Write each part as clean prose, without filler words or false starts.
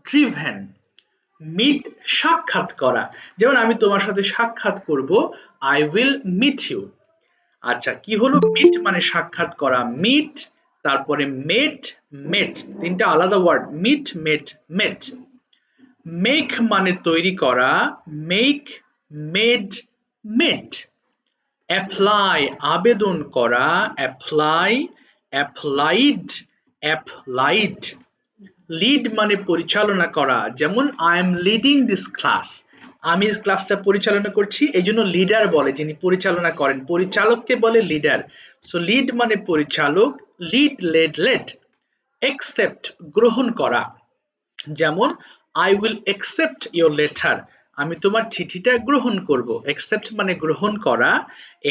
driven. Meet সাক্ষাৎ করা, যেমন আমি তোমার সাথে সাক্ষাৎ করব, I will meet you. আচ্ছা, কি হলো মিট মানে সাক্ষাৎ করা, মিট, তারপরে মেট, মেট, তিনটা আলাদা ওয়ার্ড, মিট, মেট, মেট। মেক মানে তৈরি করা, মেক, মেড, মেট। অ্যাপ্লাই আবেদন করা, অ্যাপ্লাই, অ্যাপ্লাইড, অ্যাপ্লাইড। লিড মানে পরিচালনা করা, যেমন I am leading this class, আমি ক্লাসটা পরিচালনা করছি, এই জন্য লিডার বলে, যিনি পরিচালনা করেন, পরিচালককে বলে লিডার। সো লিড মানে পরিচালক, লিড, লেড, লেড। একসেপ্ট গ্রহণ করা, যেমন I will accept your letter, আমি তোমার চিঠিটা গ্রহণ করব। একসেপ্ট মানে গ্রহণ করা,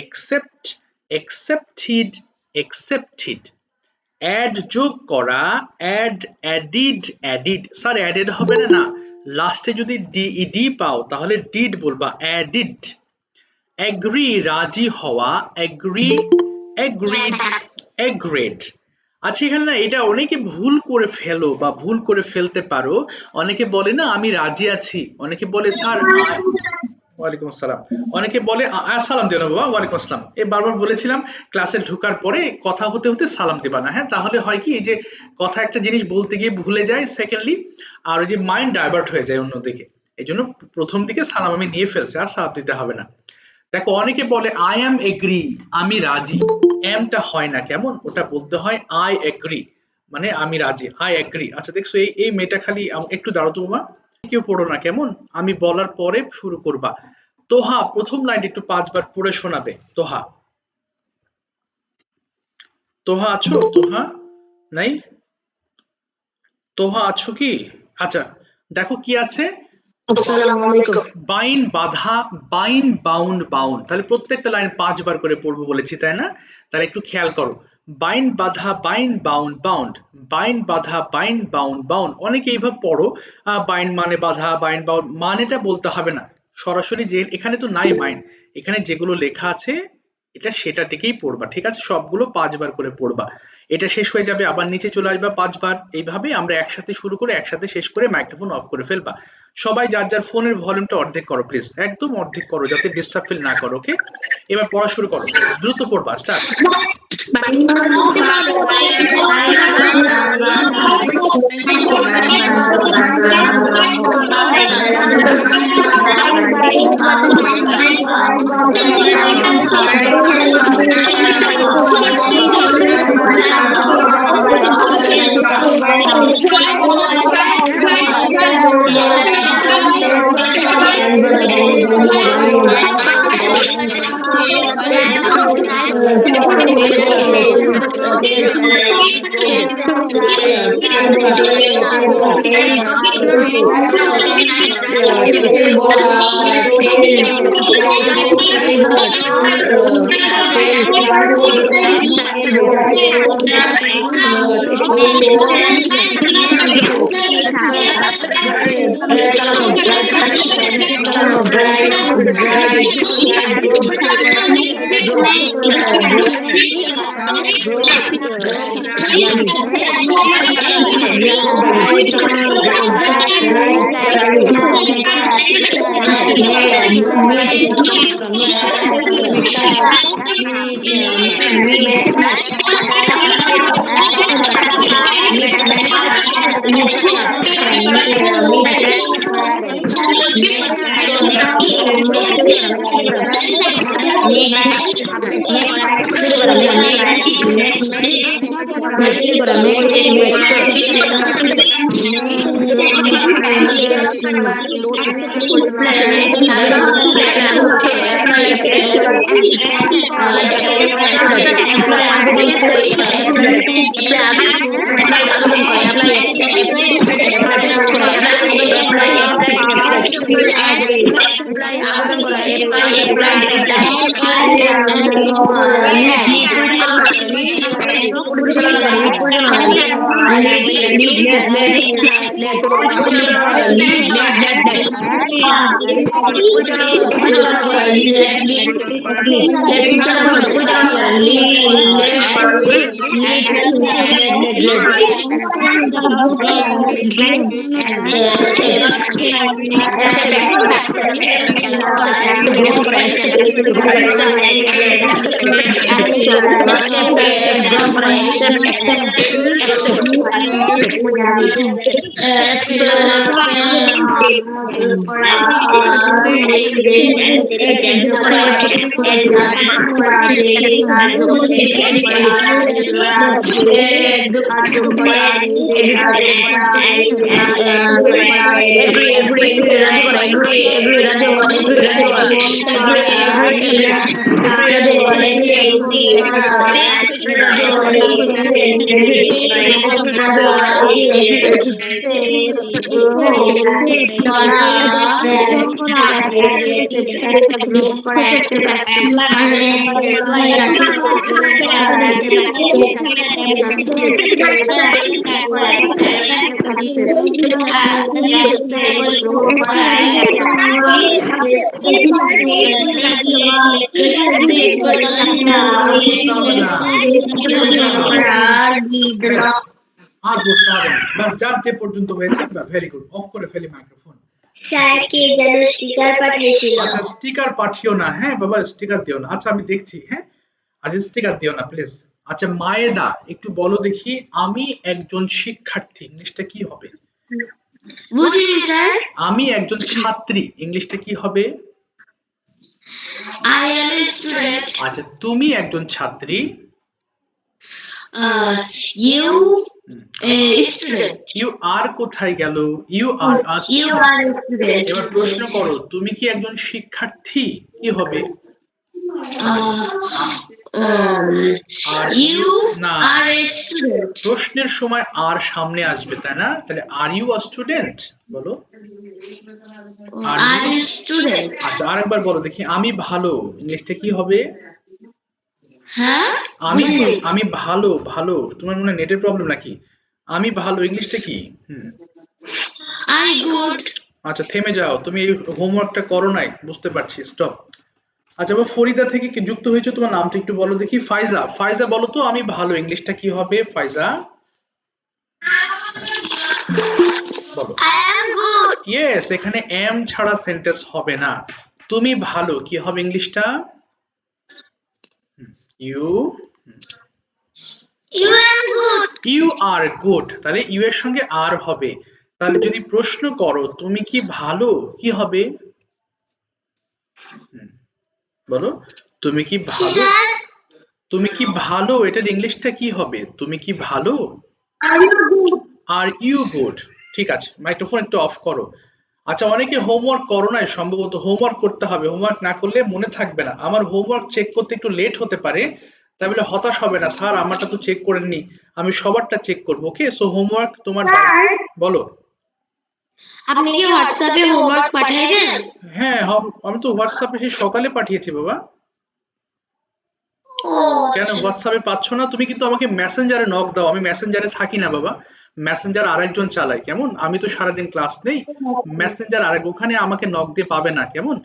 একসেপ্ট, একসেপ্টেড, একসেপ্টেড। অ্যাড যোগ করা, add, added, added. Sir added হবে না, না, লাস্টে যদি ডি পাও তাহলে ডিড বলবা, অ্যাডিড। অ্যাগ্রি রাজি হওয়া, অ্যাগ্রি, অ্যাগ্রিড, অ্যাগ্রেড। আচ্ছা, এখানে না এটা অনেকে ভুল করে ফেলো বা ভুল করে ফেলতে পারো। অনেকে বলে না আমি রাজি আছি, অনেকে বলে স্যার ওয়ালাইকুম আসসালাম, অনেকে বলে সালাম দিও না বাবা, ওয়ালাইকুম আসসালাম, এ বারবার বলেছিলাম ক্লাসে ঢোকার পরে কথা হতে হতে সালাম দিবা না, হ্যাঁ, তাহলে হয় কি যে কথা একটা জিনিস বলতে গিয়ে ভুলে যায়, সেকেন্ডলি আর ওই যে মাইন্ড ডাইভার্ট হয়ে যায় অন্যদিকে। এই জন্য প্রথম দিকে সালাম আমি নিয়ে ফেলছি, আর সালাম দিতে হবে না। দেখো অনেকে বলে আই অ্যাম এগ্রি, আমি রাজি, এমটা হয় না, কেমন, ওটা বলতে হয় আই এগ্রি, মানে আমি রাজি, আই এগ্রি। আচ্ছা দেখছো এই এই মেয়েটা খালি একটু দাঁড়াও তো বাবা, কেউ পড়ো না কেমন, আমি বলার পরে শুরু করবা। তোহা প্রথম লাইন একটু 5 বার পড়ে শোনাবে। তোহা, তোহা আছো, তোহা নাই, তোহা আছো কি? আচ্ছা দেখো কি আছে, আসসালামু আলাইকুম। বাইন বাধা, বাইন, বাউন্ড, বাউন্ড, তাহলে প্রত্যেকটা লাইন 5 বার করে পড়বো বলেছি, তাই না? তাহলে একটু খেয়াল করো, বাইন বাধা, বাইন বাউন্ড, বাউন্ড, বাইন বাধা, বাইন বাউন্ড, বাউন্ড। অনেকে এইভাবে পড়ো, বাইন মানে বাধা, বাইন বাউন্ড, মানেটা বলতে হবে না, সরাসরি যে এখানে তো নাই মাইন, এখানে যেগুলো লেখা আছে এটা সেটা থেকেই পড়বা, ঠিক আছে? সবগুলো 5 বার করে পড়বা। এটা শেষ হয়ে যাবে, আবার নিচে চলে আসবা 5 বার, এইভাবে আমরা একসাথে শুরু করে একসাথে শেষ করে মাইক্রোফোন অফ করে ফেলবা। সবাই যার যার ফোনের ভলিউমটা অর্ধেক করো প্লিজ, একদম অর্ধেক করো যাতে ডিস্টার্ব ফিল না করো, ওকে? এবার পড়া শুরু করো, দ্রুত পড়বা, স্টার্ট। ব্যাস আর বসতে হবে না, ব্যাস যার যে পর্যন্ত হয়েছে ভেরি গুড, অফ করে ফেলি মাইক্রোফোন। স্যার কে যেন স্টিকার পাঠিয়েছিল। আচ্ছা স্টিকার পাঠিও না, হ্যাঁ বাবা স্টিকার দিও না, আচ্ছা আমি দেখছি, হ্যাঁ আচ্ছা স্টিকার দিও না প্লিজ। আচ্ছা মায়েদা একটু বলো দেখি, আমি একজন শিক্ষার্থী ইংলিশটা কি হবে? বুঝিনি স্যার। আমি একজন ছাত্রী ইংলিশটা কি হবে? I am a student. আচ্ছা তুমি একজন ছাত্রী, You a student. You are কোথায় গেল? You are a You are a student. এবার প্রশ্ন করো তুমি কি একজন শিক্ষার্থী, কি হবে? আর You না, are a student. প্রশ্নের সময় আর সামনে আসবে তাই না, তাহলে আর ইউ আ স্টুডেন্ট বলো। Are you student? আচ্ছা আরেকবার বলো দেখি, আমি ভালো ইংলিশটা কি হবে? হ্যাঁ আমি বুঝিনি। আমি ভালো, ভালো তোমার মনে হয় নেটের প্রবলেম নাকি? আমি ভালো ইংলিশটা কি? I good. আচ্ছা থেমে যাও, তুমি এই হোমওয়ার্কটা করো নাই বুঝতে পারছি, স্টপ। আচ্ছা এবার ফরিদা থেকে কি যুক্ত হয়েছে, তোমার নামটা একটু বলো দেখি। ফাইজা, ফাইজা বলো তো আমি ভালো ইংলিশটা কি হবে ফাইজা? বলো। I am good. ইয়েস, এখানে এম ছাড়া সেন্টেন্স হবে না। তুমি ভালো কি হবে ইংলিশটা? You You are good. You are good, তাহলে ইউ এর সঙ্গে আর হবে। তাহলে যদি প্রশ্ন করো তুমি কি ভালো, কি হবে? বলো তুমি কি ভালো, স্যার তুমি কি ভালো এটার ইংলিশটা কি হবে? তুমি কি ভালো? are you good? Are you good, ঠিক আছে মাইক্রোফোন একটু অফ করো। আচ্ছা অনেকে হোমওয়ার্ক করো নাই, সম্ভবত হোমওয়ার্ক করতে হবে, হোমওয়ার্ক না করলে মনে থাকবে না। আমার হোমওয়ার্ক চেক করতে একটু লেট হতে পারে, তাই বলে হতাশ হবে না, স্যার আমারটা তো চেক করেননি, আমি সবারটা চেক করবো, ওকে? সো হোমওয়ার্ক তোমার স্যার বলো। আপনি কি হোয়াটসঅ্যাপে হোমওয়ার্ক পাঠিয়ে দেন? হ্যাঁ আমি তো হোয়াটসঅ্যাপে সেই সকালে পাঠিয়েছি বাবা। ও কেন হোয়াটসঅ্যাপে পাচ্ছ না? তুমি কিন্তু আমাকে মেসেঞ্জারে নক দাও, আমি মেসেঞ্জারে থাকি না বাবা, মেসেঞ্জার আরেকজন চালায়, কেমন? আমি তো সারাদিন ক্লাস নেই, মেসেঞ্জার আরেক, ওখানে আমাকে নক দিয়ে পাবে না, কেমন?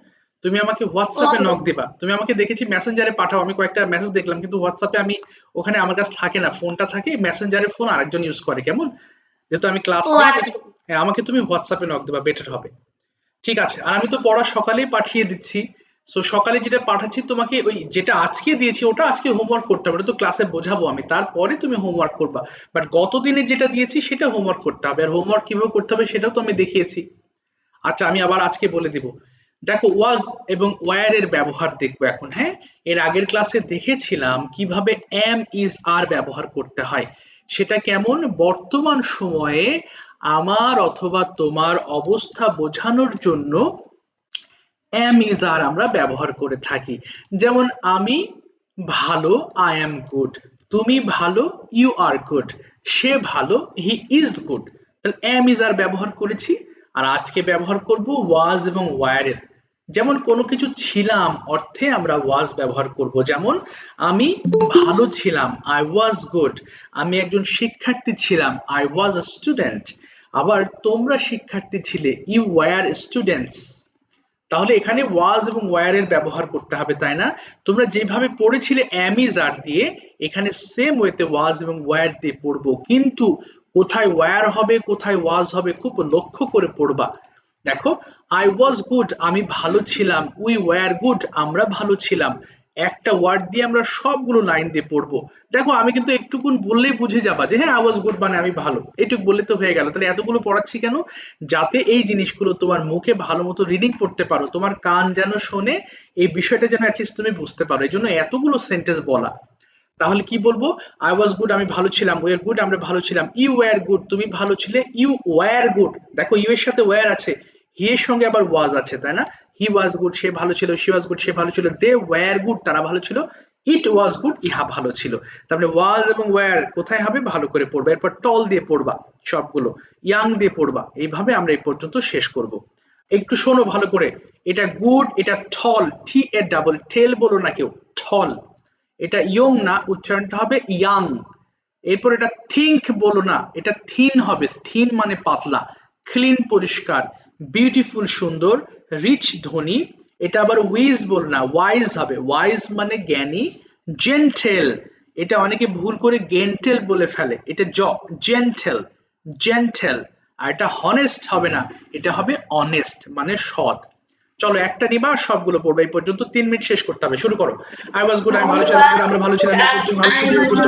তুমি আমাকে হোয়াটসঅ্যাপে নক দিবা। তুমি আমাকে দেখেছি মেসেঞ্জারে পাঠাও, আমি কয়েকটা মেসেজ দেখলাম, কিন্তু হোয়াটসঅ্যাপে আমি ওখানে আমার কাছে থাকে না, ফোনটা থাকে মেসেঞ্জারের, ফোন আরেকজন ইউজ করে, কেমন? যেহেতু আমি ক্লাস ও নেই, আচ্ছা হ্যাঁ আমাকে তুমি হোয়াটসঅ্যাপে নক দিবা, বেটার হবে। ঠিক আছে, আর আমি তো পড়া সকালেই পাঠিয়ে দিচ্ছি। সো সকালে যেটা পাঠাচ্ছি তোমাকে, ওই যেটা আজকে দিয়েছি ওটা আজকে হোমওয়ার্ক করতে হবে, ওটা তো ক্লাসে বোঝাবো আমি, তারপরে তুমি হোমওয়ার্ক করবা। বাট গত দিনে যেটা দিয়েছি সেটা হোমওয়ার্ক করতে হবে, আর হোমওয়ার্ক কিভাবে করতে হবে সেটাও তো আমি দেখিয়েছি। আচ্ছা আমি আবার আজকে বলে দিব। দেখো ওয়াজ এবং ওয়্যার এর ব্যবহার দেখবো এখন, হ্যাঁ? এর আগের ক্লাসে দেখেছিলাম কিভাবে এম ইজ আর ব্যবহার করতে হয়, সেটা কেমন বর্তমান সময়ে আমার অথবা তোমার অবস্থা বোঝানোর জন্য এম ইজ আর আমরা ব্যবহার করে থাকি। যেমন আমি ভালো, আই এম গুড, তুমি ভালো, ইউ আর গুড, সে ভালো, হি ইজ গুড। তাহলে এম ইজ আর ব্যবহার করেছি। আর আজকে ব্যবহার করব ওয়াজ এবং ওয়্যার এর। যেমন কোনো কিছু ছিলাম অর্থে আমরা ওয়াজ ব্যবহার করব, যেমন আমি ভালো ছিলাম, আই ওয়াজ গুড, আমি একজন শিক্ষার্থী ছিলাম, আই ওয়াজ আ স্টুডেন্ট, আবার তোমরা শিক্ষার্থী ছিলে, ইউ ওয়্যার স্টুডেন্টস। তাহলে এখানে ওয়াজ এবং ওয়্যার এর ব্যবহার করতে হবে, তাই না? তোমরা যেভাবে পড়েছিলে am is are দিয়ে, এখানে সেম ওয়েতে ওয়াজ এবং ওয়্যার দিয়ে পড়বো, কিন্তু কোথায় ওয়্যার হবে কোথায় ওয়াজ হবে খুব লক্ষ্য করে পড়বা। দেখো, আই ওয়াজ গুড, আমি ভালো ছিলাম, উই ওয়্যার গুড, আমরা ভালো ছিলাম। একটা ওয়ার্ড দিয়ে আমরা সবগুলো লাইন দিয়ে পড়বো। দেখো, আমি কিন্তু একটুকুন বললেই বুঝে যাবা যে হ্যাঁ আই ওয়াজ গুড মানে আমি ভালো, এটুকু বললে তো হয়ে গেল। তাহলে এতগুলো পড়াচ্ছি কেন? যাতে এই জিনিসগুলো তোমার মুখে ভালো মতো রিডিং করতে পারো, তোমার কান যেন শোনে, এই বিষয়টা যেন অ্যাটলিস্ট তুমি বুঝতে পারো, এই জন্য এতগুলো সেন্টেন্স বলা। তাহলে কি বলবো? আই ওয়াজ গুড, আমি ভালো ছিলাম, উই আর গুড, আমরা ভালো ছিলাম, ইউ ওয়্যার গুড, তুমি ভালো ছিলে, ইউ ওয়্যার গুড। দেখো, ইউ এর সাথে ওয়্যার আছে, হি এর সঙ্গে আবার ওয়াজ আছে, তাই না? হি ওয়াজ গুড, সে ভালো ছিল, শি ওয়াজ গুড, সে ভালো ছিল, দে ওয়্যার গুড, তারা ভালো ছিল, ইট ওয়াজ গুড, ইহা ভালো ছিল। তারপরে ওয়াজ এবং ওয়্যার কোথায় হবে ভালো করে পড়বা, এরপর টল দিয়ে পড়বা সবগুলো, ইয়াং দিয়ে পড়বা। এইভাবে আমরা এই পর্যন্ত শেষ করব। একটু শোনো ভালো করে, এটা গুড, এটা ঠল, টি এ ডাবল, টেল বলো না কেউ, ঠল। এটা ইয়ং না, উচ্চারণটা হবে ইয়াং। এরপর এটা থিঙ্ক বলো না, এটা থিন হবে, থিন মানে পাতলা। ক্লিন পরিষ্কার, বিউটিফুল সুন্দর, রিচ ধনী। এটা আবার উইজ বলো না, ওয়াইজ হবে, ওয়াইজ মানে জ্ঞানী। জেন্টেল, এটা অনেকে ভুল করে গেন্টেল বলে ফেলে, এটা জেন্টেল, জেন্টেল। আর এটা হনেস্ট হবে না, এটা হবে অনেস্ট মানে সৎ। চলো একটা নিবা আর সবগুলো পড়বে, এই পর্যন্ত 3 মিনিট শেষ করতে হবে, শুরু করো। আই ওয়াজ গুড, আমি ভালো ছিলাম, good, আমরা ভালো ছিলাম, তুমি ভালো ছিলে, you good,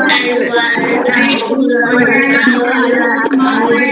তুমি ভালো ছিলে।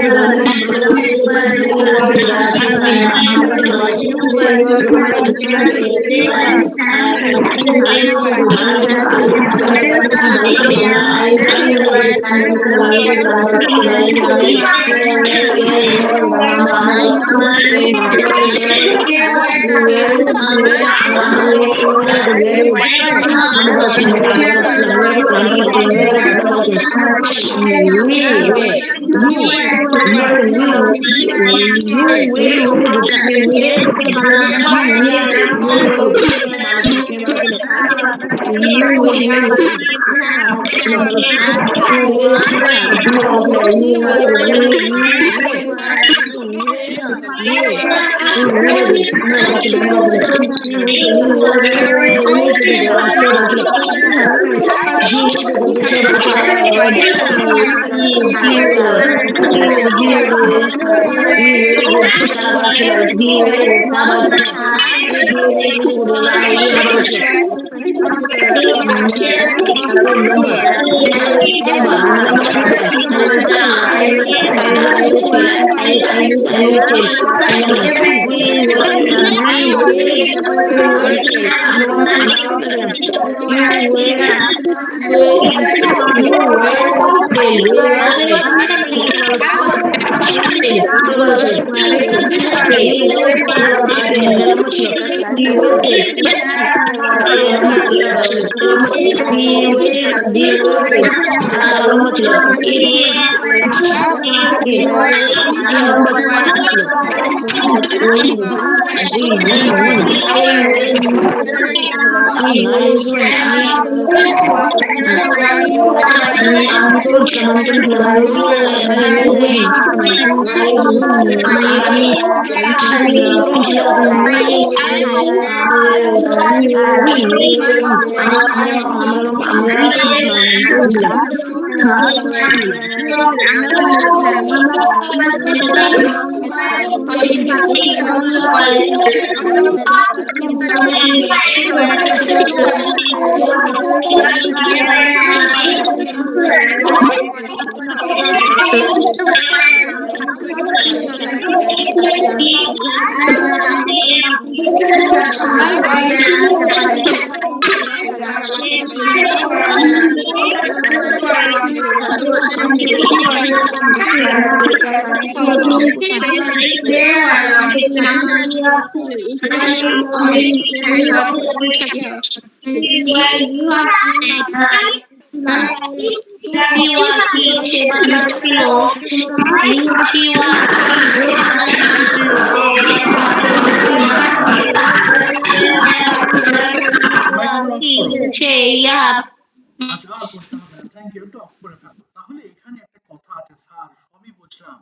আচ্ছা, আর করতে হবে না, থ্যাংক ইউ, একটু অফ করে থাকো। তাহলে এখানে একটা কথা আছে, স্যার সবই বুঝলাম,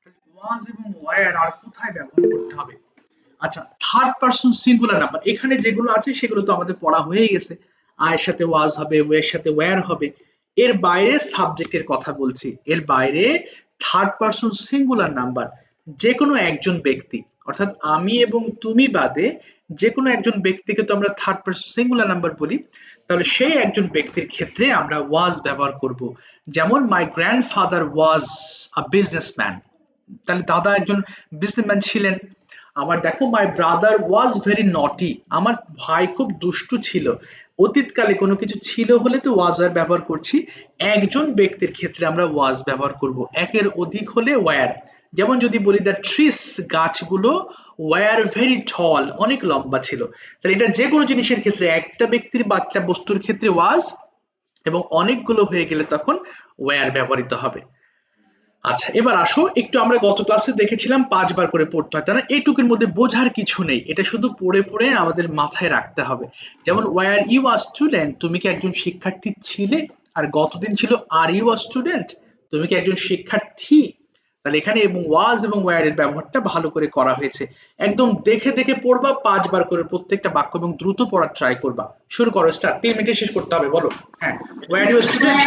তাহলে ওয়াজ এবং ওয়্যার আর কোথায় ব্যবহার করতে হবে? আচ্ছা, থার্ড পারসন সিঙ্গুলার নাম্বার এখানে যেগুলো আছে সেগুলো তো আমাদের পড়া হয়ে গেছে। আয়ের সাথে ওয়াজ হবে, ওয়ের সাথে ওয়্যার হবে। এর বাইরে সাবজেক্টের কথা বলছি, এর বাইরে থার্ড পারসন সিঙ্গুলার নাম্বার যে কোনো একজন ব্যক্তি, অর্থাৎ আমি এবং তুমি বাদে যে কোনো একজন ব্যক্তিকে তো আমরা থার্ড পারসন সিঙ্গুলার নাম্বার বলি। তাহলে সেই একজন ব্যক্তির ক্ষেত্রে আমরা ওয়াজ ব্যবহার করব। যেমন my grandfather was a businessman, তাহলে দাদা একজন বিজনেসম্যান ছিলেন। আবার দেখো মাই ব্রাদার ওয়াজ ভেরি নটি, আমার ভাই খুব দুষ্টু ছিল। অতীতকালে কোনো কিছু ছিল হলে তো ওয়াজ ওয়্যার ব্যবহার করছি। একজন ব্যক্তির ক্ষেত্রে আমরা ওয়াজ ব্যবহার করব, একের অধিক হলে ওয়্যার। যেমন যদি বলি দ্য ট্রিস, গাছগুলো ওয়্যার ভেরি টল, অনেক লম্বা ছিল। তাহলে এটা যে কোনো জিনিসের ক্ষেত্রে, একটা ব্যক্তির বা একটা বস্তুর ক্ষেত্রে ওয়াজ, এবং অনেকগুলো হয়ে গেলে তখন ওয়্যার ব্যবহৃত হবে। আচ্ছা, এবার আসো একটু, আমরা গত ক্লাসে দেখেছিলাম 5 বার করে পড়তে হয়, তাই না? এইটুকুর মধ্যে বোঝার কিছু নেই, এটা শুধু পড়ে পড়ে আমাদের মাথায় রাখতে হবে। যেমন ওয়্যার ইউ আর স্টুডেন্ট, তুমি কি একজন শিক্ষার্থী ছিলে? আর গতদিন ছিল আর ইউ আর স্টুডেন্ট, তুমি কি একজন শিক্ষার্থী? তাহলে এখানে এবং ওয়াজ এবং ওয়্যার এর ব্যবহারটা ভালো করে করা হয়েছে। একদম দেখে দেখে পড়বা, 5 বার করে প্রত্যেকটা বাক্য, এবং দ্রুত পড়ার ট্রাই করবা। শুরু করো, স্টার্ট। 3 মিনিটে শেষ করতে হবে, বলো। হ্যাঁ, ওয়্যার ইউ স্টুডেন্ট।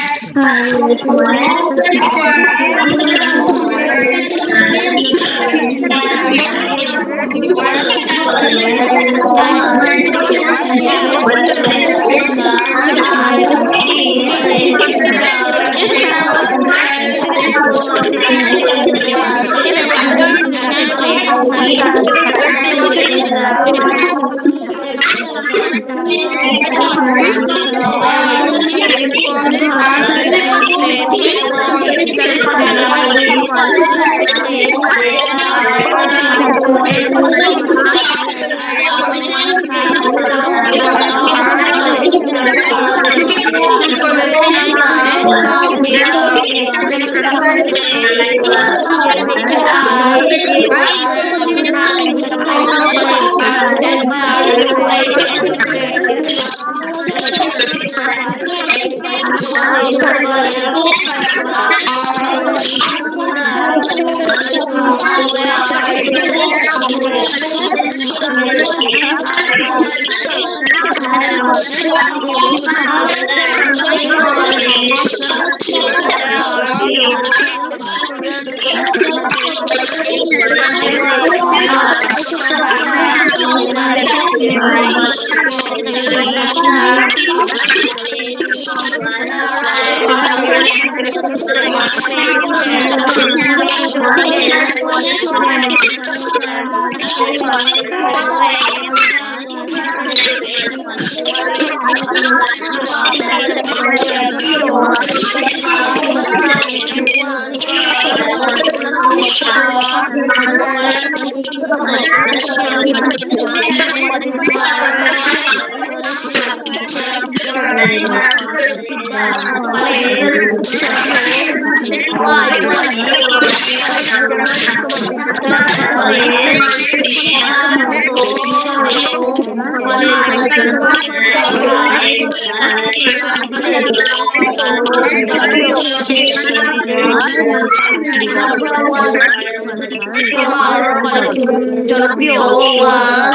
জনপ্রিয় ওয়াজ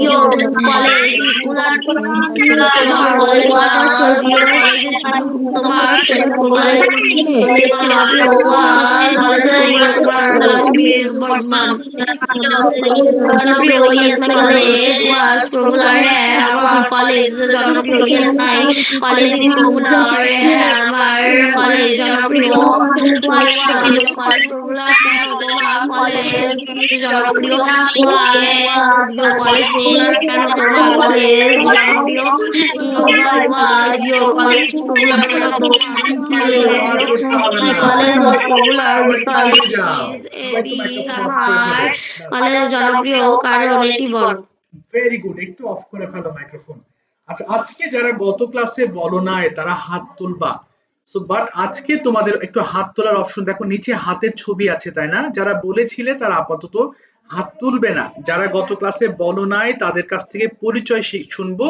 ইয়োর কলেজ স্কুল আর তোমার কলেজ ওয়াজ ইয়োর তোমার কলেজ জনপ্রিয় ওয়াজ কলেজের বর্তমান জনপ্রিয় yes my college was popular আমার কলেজ জনপ্রিয় yes my college is popular আমার কলেজ জনপ্রিয় ওয়াই কলেজ পপুলার কেন তোমার কলেজ জনপ্রিয় ওয়াই ইয়োর কলেজ পপুলার কেন তোমার কলেজ জনপ্রিয় ওয়াই ইয়োর কলেজ পপুলার কেন তোমার কলেজ পপুলার বিকজ আমার কলেজ জনপ্রিয় কারণ এটি বড়। ভেরি গুড, একটু অফ করে ফেলো মাইক্রোফোন। আচ্ছা, আজকে যারা গত ক্লাসে বলো নাই তারা হাত তুলবা। সো বাট আজকে তোমাদের একটু হাত তোলার অপশন, দেখো নিচে হাতের ছবি আছে, তাই না? যারা বলেছিলে তারা আপাতত হাত তুলবে না। যারা গত ক্লাসে বলো নাই তাদের কাছ থেকে পরিচয় শুনবো।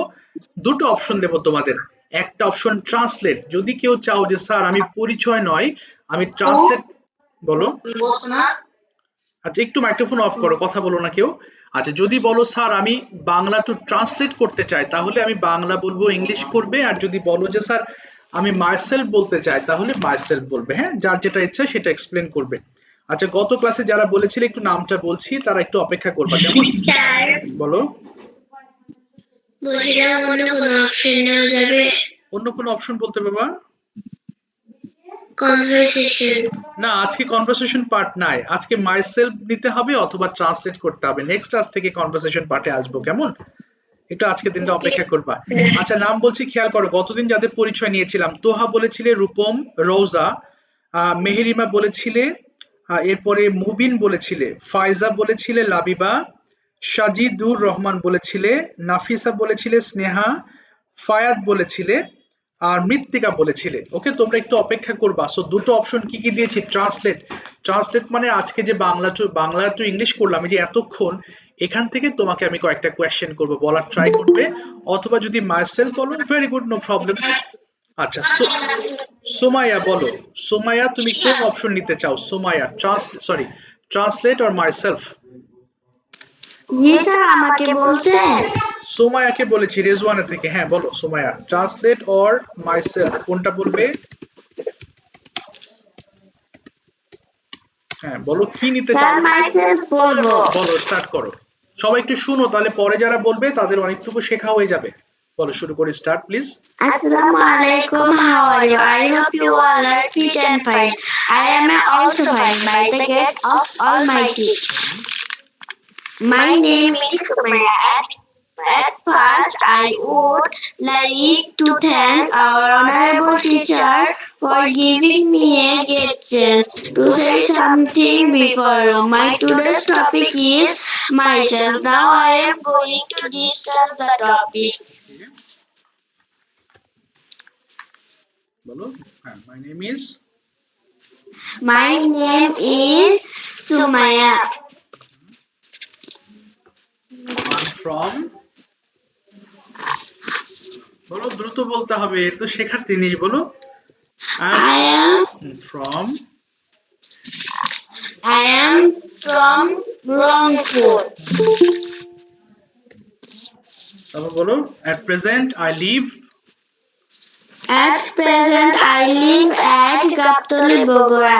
দুটো অপশন দেবো তোমাদের। একটা অপশন ট্রান্সলেট, যদি কেউ চাও যে স্যার আমি পরিচয় নয়, আমি ট্রান্সলেট, বলো। আচ্ছা একটু মাইক্রোফোন অফ করো, কথা বলো না কেউ। আচ্ছা যদি বলো স্যার আমি বাংলা টু ট্রান্সলেট করতে চাই তাহলে আমি বাংলা বলবো, ইংলিশ করবে। আর যদি বলো যে স্যার আমি মাইসেলফ বলতে চাই তাহলে মাইসেলফ বলবে। হ্যাঁ, যার যেটা ইচ্ছা সেটা এক্সপ্লেন করবে। আচ্ছা গত ক্লাসে যারা বলেছিল একটু নামটা বলছি, তারা একটু অপেক্ষা করবা কেমন? স্যার বলো। বলছিলাম অন্য কোনো অপশন নেওয়া যাবে? অন্য কোনো অপশন বলতে বাবা? কনভারসেশন। না, আজকে কনভারসেশন পার্ট নাই, আজকে মাইসেলফ নিতে হবে অথবা ট্রান্সলেট করতে হবে। নেক্সট ক্লাস থেকে কনভারসেশন পার্টে আসবো কেমন? একটু আজকে দিনটা অপেক্ষা করবা। আচ্ছা নাম বলছি, খেয়াল করো। গতদিন যাদের পরিচয় নিয়েছিলাম, তোহা বলেছিলে রূপম, রোজা, মেহেরিমা বলেছিলে, এরপরে মুবিন বলেছিলে, ফায়জা বলেছিলে, লাবিবা, সাজিদুর রহমান বলেছিলে, নাফিসা বলেছিলে, স্নেহা, ফায়াদ বলেছিলে, আর মৃত্তিকা বলেছিলে। ওকে, তোমরা একটু অপেক্ষা করবা। সো দুটো অপশন কি কি দিয়েছি? ট্রান্সলেট। ট্রান্সলেট মানে আজকে যে বাংলা টু ইংলিশ করলাম, এই যে এতক্ষণ, এখান থেকে তোমাকে আমি কয়েকটা কোয়েশ্চেন করব, বলার ট্রাই করবে। অথবা যদি মাইসেলফ বলো, ভেরি গুড, নো প্রবলেম। আচ্ছা সোমায়া বলো, সোমায়া তুমি কোন অপশন নিতে চাও? Somaya, translate or myself? জি স্যার, আমাকে বলছেন? সোমায়াকে বলেছি রেজওয়ানা থেকে। হ্যাঁ বলো সোমায়া, ট্রান্সলেট অর মাইসেলফ কোনটা বলবে? হ্যাঁ বলো, কি নিতে চাও? স্যার মাইসেলফ বলবো। বলো, স্টার্ট করো। সবাই একটু শুনো, তাহলে পরে যারা বলবে তাদের অনেকটুকু শেখা হয়ে যাবে। বলো, শুরু করে start please. Assalamu alaikum, how are you? I hope you all are fit and fine. I am also fine by the grace of Almighty. My name is Sumaya. At first, I would like to thank our honorable teacher for giving me a good chance to say something before you. My today's topic is myself. Now I am going to discuss the topic. বলো। হ্যাঁ, মাই name is. My name is Sumaya. I from. বলো, দ্রুত বলতে হবে, এ তো শেখার জিনিস। বলো। I am from. I am from Rangpur. তারপর বলো, at present I live। At present, I live at Gaptoli, Bogora.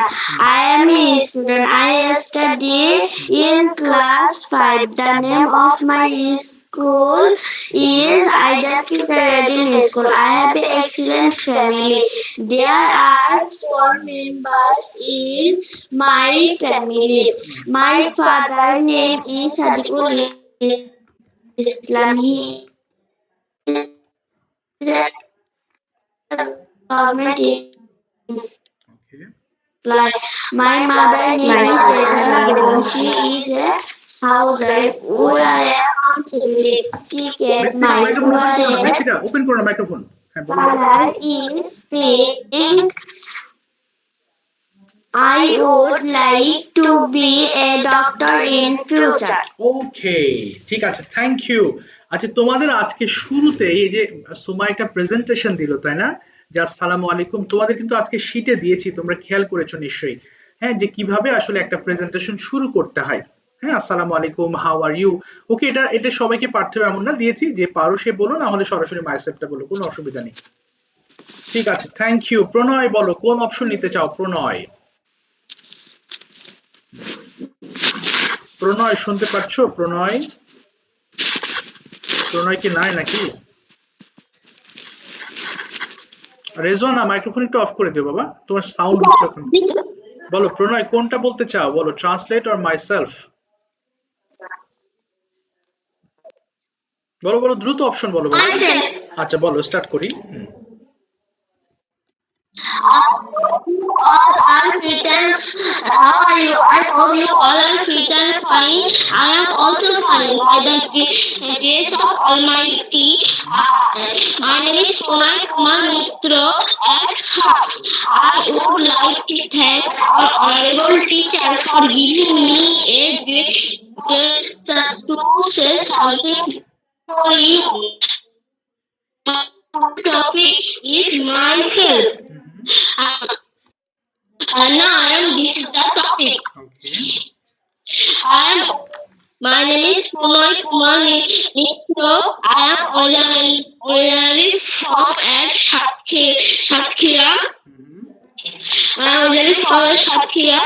I am a student. I study in class 5. The name of my school is Identity Reading School. I have an excellent family. There are 4 members in my family. My father name is Sadiqul Islam. He is a government okay. employee. My mother name is Rezana Begum. She is a housewife. We are a family. My মৃত্তিকা open করো না microphone. হ্যাঁ বলো। color is pink. I would like to be a doctor in future. ওকে, ঠিক আছে, thank you. আচ্ছা তোমাদের আজকে শুরুতে এই যে সুমা একটা প্রেজেন্টেশন দিল, তাই না? যে আসসালামু আলাইকুম, তোমাদের কিন্তু আজকে শীটে দিয়েছি, তোমরা খেয়াল করেছো নিশ্চয়ই। হ্যাঁ, যে কিভাবে আসলে একটা প্রেজেন্টেশন শুরু করতে হয়। হ্যাঁ, আসসালামু আলাইকুম, হাউ আর ইউ। ওকে, এটা এটা সবাইকে পারতে হবে এমন না, দিয়েছি, যে পারো সে বলো, না হলে সরাসরি মাইসেলফটা বলো, কোনো অসুবিধা নেই। ঠিক আছে, থ্যাংক ইউ। প্রণয় বলো, কোন অপশন নিতে চাও? প্রণয়, প্রণয় শুনতে পাচ্ছো? প্রণয়, প্রণয় কি নাই নাকি? রেজওয়ানা মাইক্রোফোন একটু অফ করে দিও বাবা, তোমার সাউন্ড হচ্ছে এখন। বলো প্রণয়, কোনটা বলতে চাও? বলো, ট্রান্সলেট অর মাইসেলফ? বলো বলো, দ্রুত অপশন বলো বাবা। আচ্ছা বলো, স্টার্ট করি। All are fit and how are you? I hope you all are fit and fine. I am also fine by the grace of Almighty. My name is Pranay Kumar Mitra. At first, I would like to thank our honorable teacher for giving me a great chance to say something for you. My topic is myself. Now I am this is the topic. Okay, My name is Pranay Kumar Nitro. I am originally from at Satkira. I am originally from Satkira.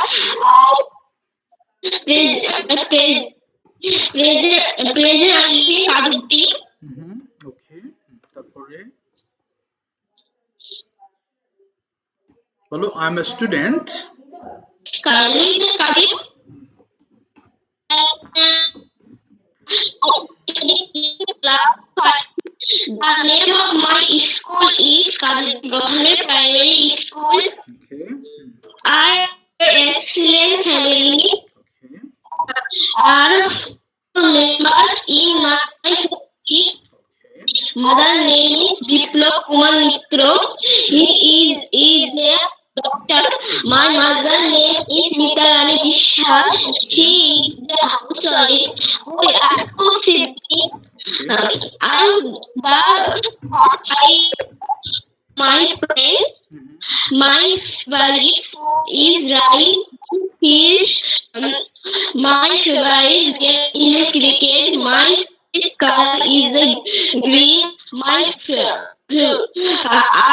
Presently Kaduti. ওকে, তারপরে বলো I M a student. Currently Kadim. Studying in class 5. The name of my school is Kadim Government Primary School. Okay, I am an excellent family. Okay, Are members in my family. Mother name is Biplab Kumar Mitro. He is a doctor. My mother name is Nitarani Vishal. She is the housewife. We are two siblings. My friend. My favorite food is rice, fish. My favorite game is cricket. My favorite color is green.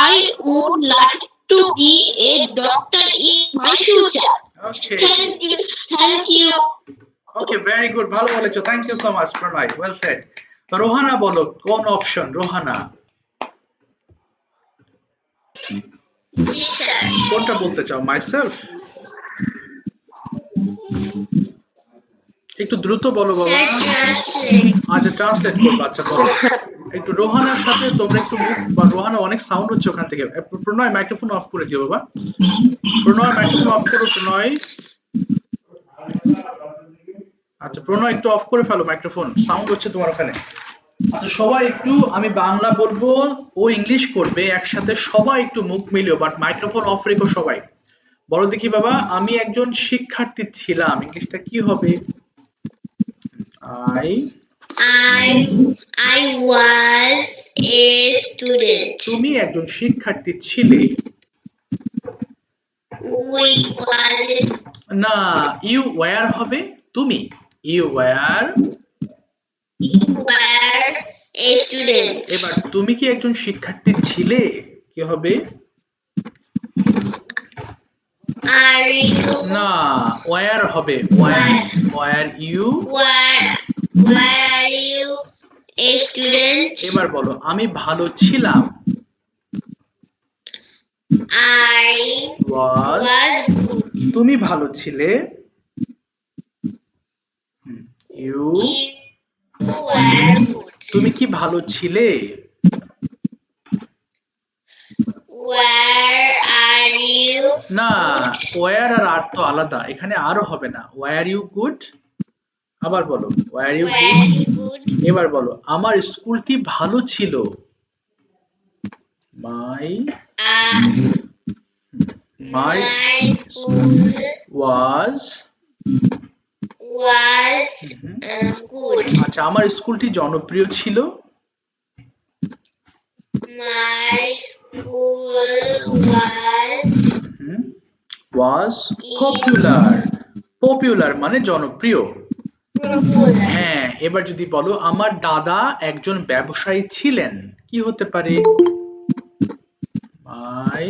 I would like to be a doctor in my future. Okay, Thank you. Thank you. ওকে, very good, ভালো বলেছো, thank you so much Pranoy, well said. Rohana বলো কোন option? Rohana কোনটা বলতে চাও? Myself? একটু দ্রুত বলো বাবা। আচ্ছা, ট্রান্সলেট করবো, আচ্ছা বলো। একটু রোহানার সাথে তোমরা একটু মুখ বা রোহানা অনেক সাউন্ড হচ্ছে ওখান থেকে। প্রণয় মাইক্রোফোন অফ করে দিও বাবা। প্রণয় মাইক্রোফোন অফ করো, প্রণয়। আচ্ছা প্রণয় একটু অফ করে ফেলো মাইক্রোফোন, সাউন্ড হচ্ছে তোমার ওখানে। আচ্ছা সবাই একটু, আমি বাংলা বলবো ও ইংলিশ করবে একসাথে, সবাই একটু মুখ মিলিও, বাট মাইক্রোফোন অফ রেখো সবাই। বলো দেখি বাবা, আমি একজন শিক্ষার্থী ছিলাম, ইংলিশটা কি হবে? I I was a student. তুমি একজন শিক্ষার্থী ছিলে। We were না, ইউ ওয়্যার হবে, তুমি ইউ ওয়্যার। a student. এবার তুমি কি একজন শিক্ষার্থী ছিলে? কি হবে? Are you না, ওয়্যার হবে, were you. were you a student? এবার বলো আমি ভালো ছিলাম। I was was good. তুমি ভালো ছিলে। You You were good. তুমি কি ভালো ছিলে? Where are you? না, ওয়্যার আর আর তো আলাদা, এখানে আরও হবে না। Were you good? আবার বলো were you Were good. you good? এবার বলো আমার স্কুলটি ভালো ছিল। মাই মাই My school was. was good. আচ্ছা আমার স্কুলটি জনপ্রিয় ছিল। My school was was popular. Popular মানে জনপ্রিয়। হ্যাঁ, এবার যদি বলো আমার দাদা একজন ব্যবসায়ী ছিলেন, কি হতে পারে? মাই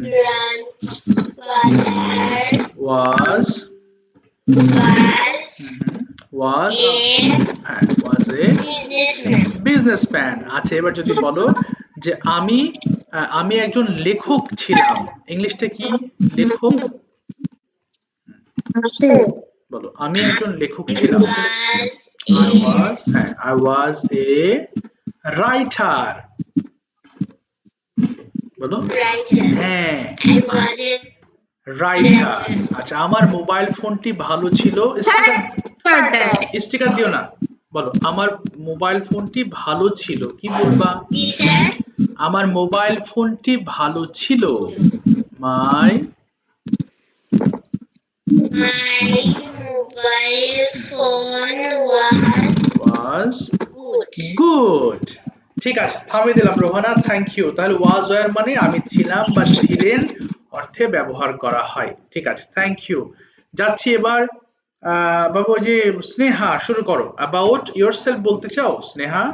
grandfather was was was was A businessman. Businessman. আচ্ছা এবার যদি বলো যে আমি একজন লেখক ছিলাম, ইংলিশটা কি? লেখক বলো আমি একজন লেখক ছিলাম। I was a writer. বলো হ্যাঁ, রাইটার। আচ্ছা আমার মোবাইল ফোনটি ভালো ছিল। স্টিকার দিও না, বলো আমার মোবাইল ফোনটি ভালো ছিল, কি বলবা? আমার মোবাইল ফোনটি ভালো ছিল। মাই mobile phone was গুড। ঠিক আছে, থামিয়ে দিলাম রোহানা, থ্যাংক ইউ। তাহলে ওয়াজ ওয়্যার মানে আমি ছিলাম বা ছিলেন অর্থে ব্যবহার করা হয়। ঠিক আছে, থ্যাংক ইউ। যাচ্ছি এবার বাবু ওই যে স্নেহা শুরু করো অ্যাবাউট ইয়োরসেলফ বলতে চাও স্নেহা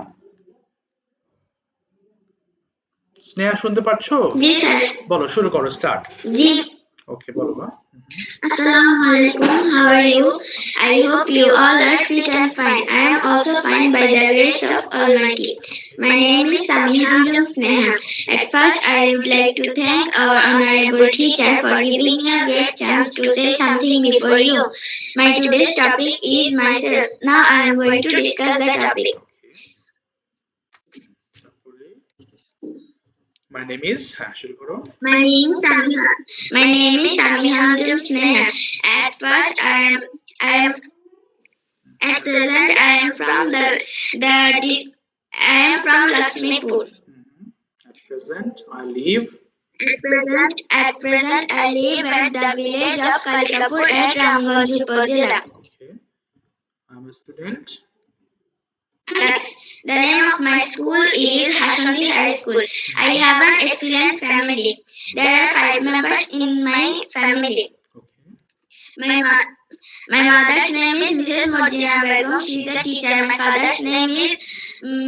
স্নেহা শুনতে পাচ্ছো জি স্যার। বলো শুরু করো স্টার্ট জি। ওকে বলো মা Assalamualaikum. How are you? I hope you all are fit and fine. I am also fine by the grace of Almighty. My name is Samihanjum Sneha. At first, I would like to thank our honorable teacher for giving me a great chance to say something before you. My today's topic is myself. Now I am going to discuss the topic. My name is শুরু করো My name is Samiha. My name is Samihanjum Sneha. At first, I am At present, I am from I am from Lakshmipur. At present I live At present, I live at the village of Kalikapur at Ramganj Upazila. okay I'm a student The name of my school is Hashanti High School. I have an excellent family. There are 5 members in my family. okay My mother's name is Mrs. Morjina Begum. She is a teacher. My father's name is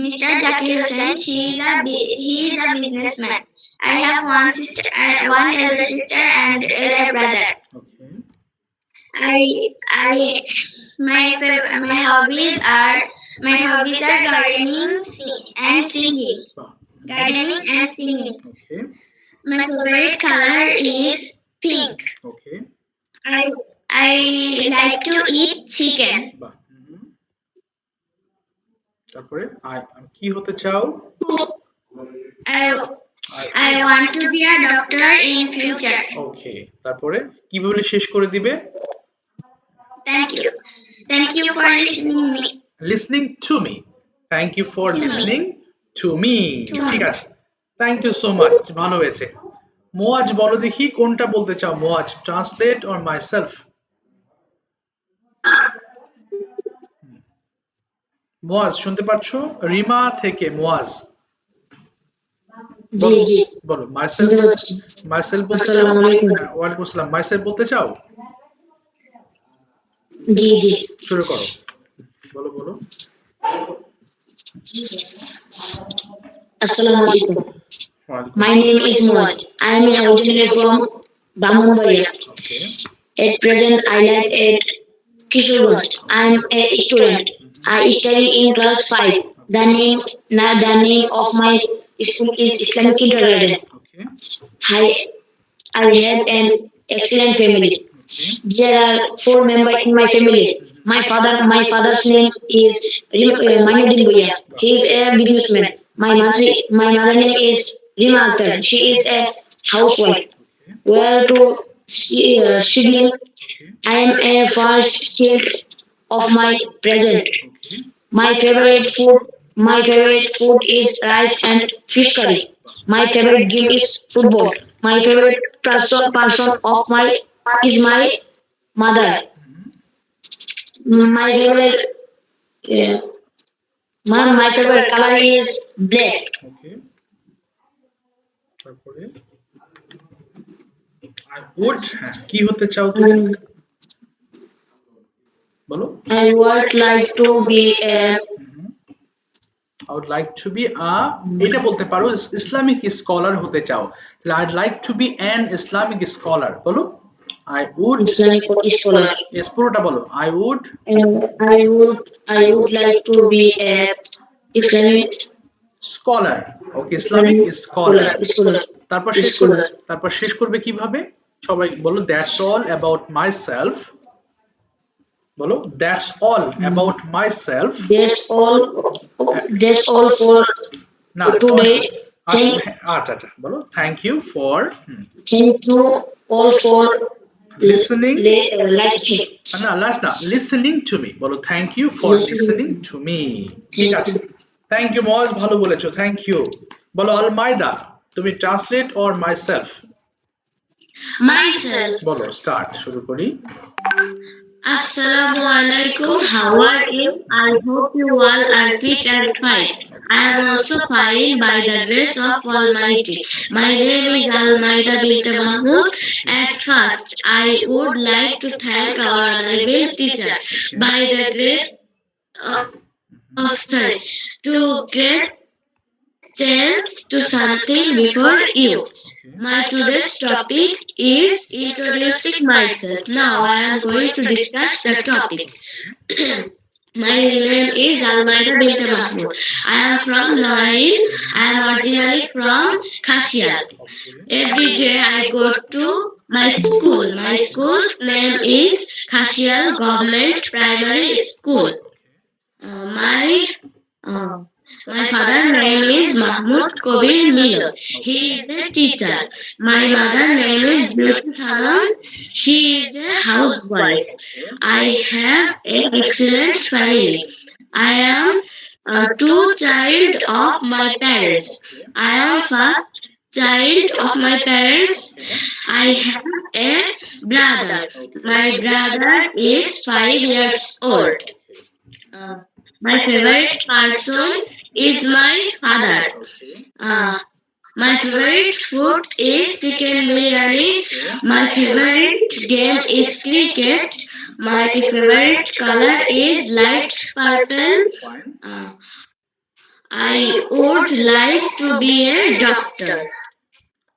Mr. Zakir Hussain. He is a businessman. I have one elder sister and elder brother. okay I my hobbies are gardening and singing. Wow. Gardening and singing. Okay My favorite color is pink. okay I like to eat chicken. বাহ তারপরে আমি কি হতে চাও I want to be a doctor in future. ওকে তারপরে কি বলে শেষ করে দিবে Thank you. Thank you for listening to me thank you for listening to me ঠিক আছে থ্যাংক ইউ সো মাচ ভালো হয়েছে মোয়াজ বলো দেখি কোনটা বলতে চাও Muaz translate or myself Muaz শুনতে পাচ্ছো রিমা থেকে মোয়াজ জি জি বলো মাইসেলফ মাইসেলফ বলতে চাও আসসালামু আলাইকুম ওয়ালাইকুম আসসালাম মাইসেলফ বলতে চাও জি জি শুরু করো বলো বলো আসসালামু আলাইকুম My name is Muad. I am originally from Brahmanbaria. Okay. At present, I live at Kishorganj. I am a student. I study in class 5. The name of my school is Islamic Kindergarten. Okay. I have an excellent family. Okay. There are 4 members in my family. My father's name is Mainuddin Bhuiya. He is a businessman. My mother name is Rima Akhtar. She is a housewife. We are 2 siblings. Okay. I am a first child of my present. Okay. My favorite food is rice and fish curry. My favorite game is football. My favorite person of my is my mother. My favorite my favorite color is black. Okay. তারপরে I would কি হতে চাও তুমি বলো I would like to be a I would like to be a এটা বলতে পারো Islamic scholar হতে চাও তাহলে I'd like to be an Islamic scholar বলো I would Islamic scholar. yes পুরোটা বলো I would I would like to be a Islamic scholar okay Islamic scholar scholar. তারপর শেষ করবে কিভাবে সবাই বলো that's all about myself বলো that's all about myself That's all for না today. আচ্ছা আচ্ছা বলো thank you for Thank you all for listening listening. না last না listening to me বলো thank you for listening to me ঠিক আছে থ্যাংক ইউ মজ ভালো বলেছো থ্যাংক ইউ বলো আল মাইদা তুমি ট্রান্সলেট অর মাইসেলফ myself. বলো স্টার্ট শুরু করি Assalamu alaikum. How are you? I hope you all are fit and fine. I am also fine by the grace of Almighty. My name is Almaida Bint Mahmood. At first, I would like to thank our honorable teacher by the grace sorry, to get chance to something before you. My today's topic is introducing myself. Now I am going to discuss the topic. My name is Almaida Bint Mahmood. I am from Norail. I am originally from Khasiat. Every day I go to my school. My school's name is Khasiat Government Primary School. My father's name is Mahmoud Kobir Milo. He is a teacher. My mother's name is Beauty Khanam. She is a housewife. I have an excellent family. I am two child of my parents. I am first child of my parents. I have a brother. My brother is 5 years old. My favorite person is my father. My favorite food is chicken biryani. My favorite game is cricket. My favorite color is light purple. I would like to be a doctor.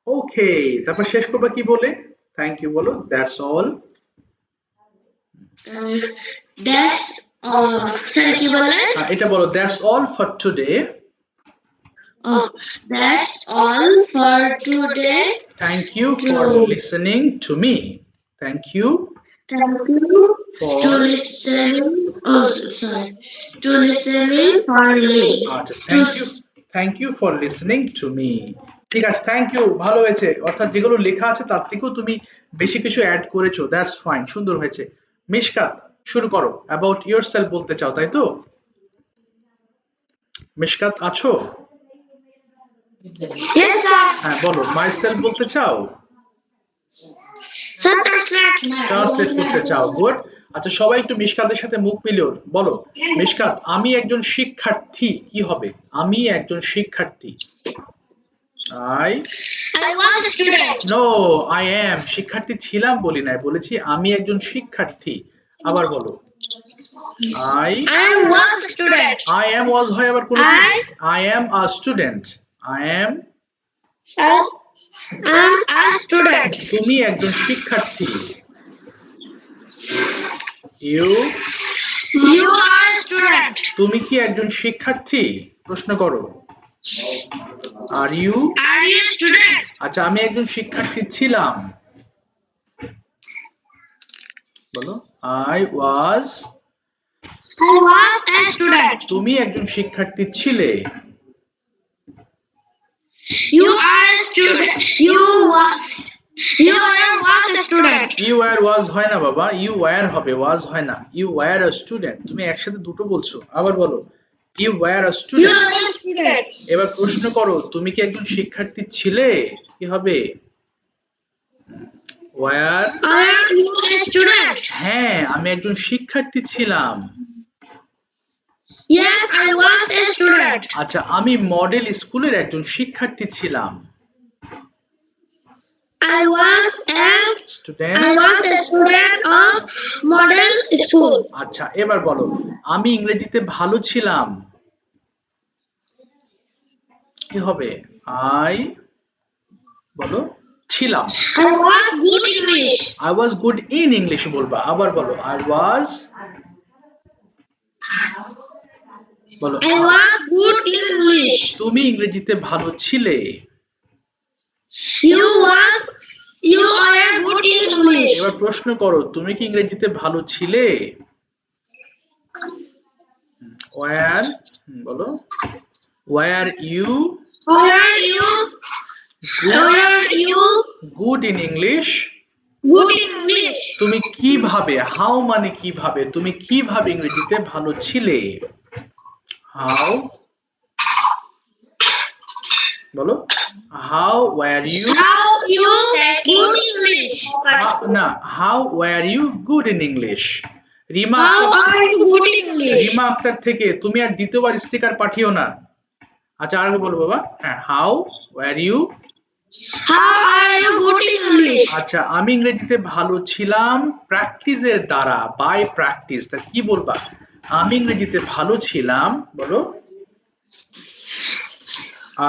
ওকে, তারপর শেষ করবা কি বলে? Thank you বলো, that's all. That's sorry কি বললেন? এটা বলো, that's all for today. Oh, that's all for today. Thank you for listening to me. Thank you Thank you for to listening. Oh, sorry. To listening for me. আচ্ছা, thank you for listening to me. ঠিক আছে, thank you, ভালো হয়েছে। অর্থাৎ যেগুলো লেখা আছে তার থেকেও তুমি বেশি কিছু অ্যাড করেছো, দ্যাটস ফাইন, সুন্দর হয়েছে। মিশকাত, শুরু করো। অ্যাবাউট ইয়োরসেলফ বলতে চাও, তাই তো? মিশকাত আছো? Yes, sir. হ্যাঁ বলো, মাইসেলফ বলতে চাও? Sir, translate. ট্রান্সলেট করতে চাও, গুড। আচ্ছা, সবাই একটু মিশকাতের সাথে মুখ মিলিয়ে বলো। মিশকাত, আমি একজন শিক্ষার্থী, কি হবে? আমি একজন শিক্ষার্থী। I was a student. No, I am শিক্ষার্থী ছিলাম বলি নাই, বলেছি আমি একজন শিক্ষার্থী। আবার বলো, I was a student. I am was হয় আবার কোন? I am a student. I am a student. তুমি একজন শিক্ষার্থী। You are a student. তুমি কি একজন শিক্ষার্থী? প্রশ্ন করো। Are you a student? আচ্ছা, আমি একজন শিক্ষার্থী ছিলাম। বলো, I was a student. তুমি একজন শিক্ষার্থী ছিলে। You are a student. You was a student. You were was হয় না বাবা, you were হবে, was হয় না। You were a student, তুমি একসাথে দুটো বলছো। আবার বলো, you were a You student. are a student. এবার প্রশ্ন করো, তুমি কি একজন শিক্ষার্থী ছিলে? কি হবে? Were Are you a student? হ্যাঁ, আমি একজন শিক্ষার্থী ছিলাম। Yes, I was a student. আচ্ছা, আমি মডেল স্কুলের একজন শিক্ষার্থী ছিলাম। I was a student of model school. আচ্ছা, এবার বলো, আমি ইংরেজিতে ভালো ছিলাম। কি হবে? বলো, ছিলাম। I was good English. I was good in English বলবা। আবার বলো, বলো, I was good in English. তুমি ইংরেজিতে ভালো ছিলে। You are good in English. এবার প্রশ্ন করো, তুমি কি ইংরেজিতে ভালো ছিলে? বলো, were you good in English? Good in English. তুমি কিভাবে, হাউ মানে কিভাবে, তুমি কিভাবে ইংরেজিতে ভালো ছিলে? হাউ বলো, how were you good English. না, how were you good in English? Rima How are you good in English? Rima Akter থেকে তুমি আর দ্বিতীয়বার স্টিকার পাঠিও না। আচ্ছা আরেকবার বলো বাবা। হ্যাঁ, how were you. How are you good in English? আচ্ছা, আমি ইংরেজিতে ভালো ছিলাম প্র্যাকটিসের দ্বারা, বাই প্র্যাকটিস। তা কি বলবা? আমি ইংরেজিতে ভালো ছিলাম, বলো।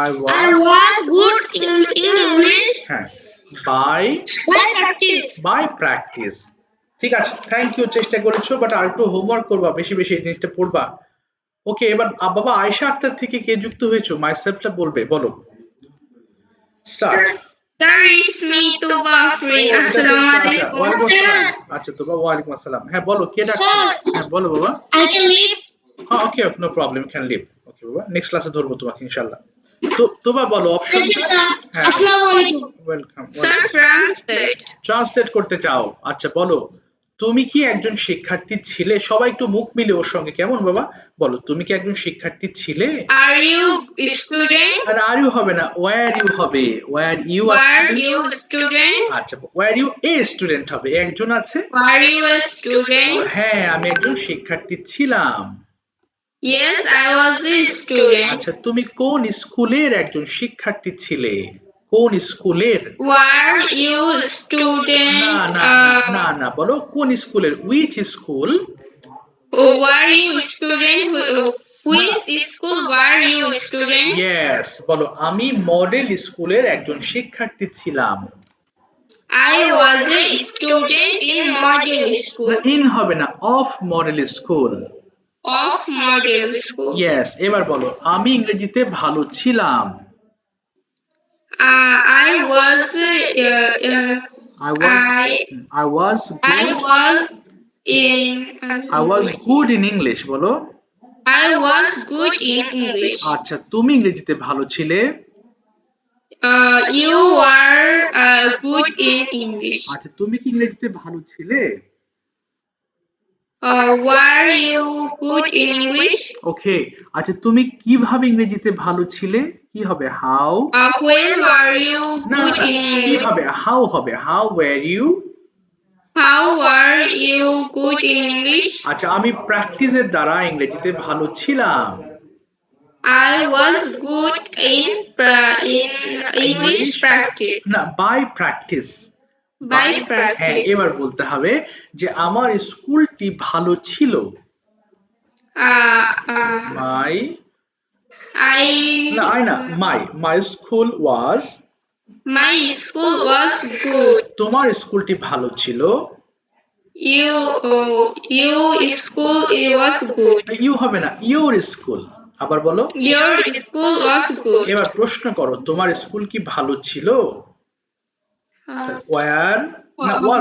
আই I ওয়াজ, was good in English হ্যাঁ, by by practice. By practice. ঠিক আছে, থ্যাংক ইউ, চেষ্টা করেছো, বাট আর একটু হোমওয়ার্ক করবা, বেশি বেশি এই জিনিসটা পড়বা। ওকে, এবার বাবা আয়েশা আক্তার থেকে কে যুক্ত হয়েছো? মাইসেলফটা বলবে, বলো। Start. There is me to Bafrin. Assalamualaikum. ওয়ালাইকুম Sir, আসসালাম। আচ্ছা তো বাবা, ওয়ালাইকুম আসসালাম। হ্যাঁ বলো, কে ডাকছো? Sir. হ্যাঁ বলো বাবা। I can leave. হ্যাঁ ওকে, নো প্রবলেম, ক্যান লিভ। ওকে বাবা, নেক্সট ক্লাসে ধরবো তোমাকে ইনশাআল্লাহ। তো তোবা বলো অপশন। Thank you, sir. হ্যাঁ, Assalamualaikum. Welcome. Sir, translate. Translate করতে চাও? আচ্ছা বলো, তুমি কি একজন শিক্ষার্থী ছিলে? সবাই একটু মুখ মিলে ওর সঙ্গে, কেমন বাবা? বলো, তুমি কি একজন শিক্ষার্থী ছিলে? Are you a student? আর আর ইউ হবে না, ওয়্যার ইউ হবে। Were you. Were you a student? আচ্ছা, ওয়্যার ইউ এ স্টুডেন্ট হবে, একজন আছে। Were you a student? হ্যাঁ, আমি একজন শিক্ষার্থী ছিলাম। Yes, I was a student. আচ্ছা, তুমি কোন স্কুলের একজন শিক্ষার্থী ছিলে? কোন স্কুলের? Were you a না student? না না না না, বলো কোন স্কুলের, which school. Were you a student? Which school were you a student? Yes, বলো আমি মডেল স্কুলের একজন শিক্ষার্থী ছিলাম। I was a student in model school. In হবে না, of model school. Of model school. Yes, এবার বলো আমি ইংরেজিতে ভালো ছিলাম। I was. I was I was I was in. I was good in English, বলো। I was good in English. আচ্ছা, তুমি ইংরেজিতে ভালো ছিলে। You were good in English. আচ্ছা, তুমি কি ইংরেজিতে ভালো ছিলে? Were you good in English? ওকে, আচ্ছা তুমি কিভাবে ইংরেজিতে ভালো ছিলে? কি হবে, হাউ। When were you না good না, in কি English? হবে, হাউ হবে, how were you. How were you good in English? আচ্ছা, আমি প্র্যাকটিসের দ্বারা ইংরেজিতে ভালো ছিলাম। I was good in English practice. না, বাই প্র্যাকটিস। By হ্যাঁ, practice. এবার বলতে হবে যে আমার স্কুলটি ভালো ছিল। মাই, না আই না, my school was. My school was good. তোমার স্কুলটি ভালো ছিল। You school was good. You হবে না, ইউর স্কুল। আবার বলো। Your school was good. এবার প্রশ্ন করো, তোমার স্কুল কি ভালো ছিল? ওয়্যার না, ওয়াজ।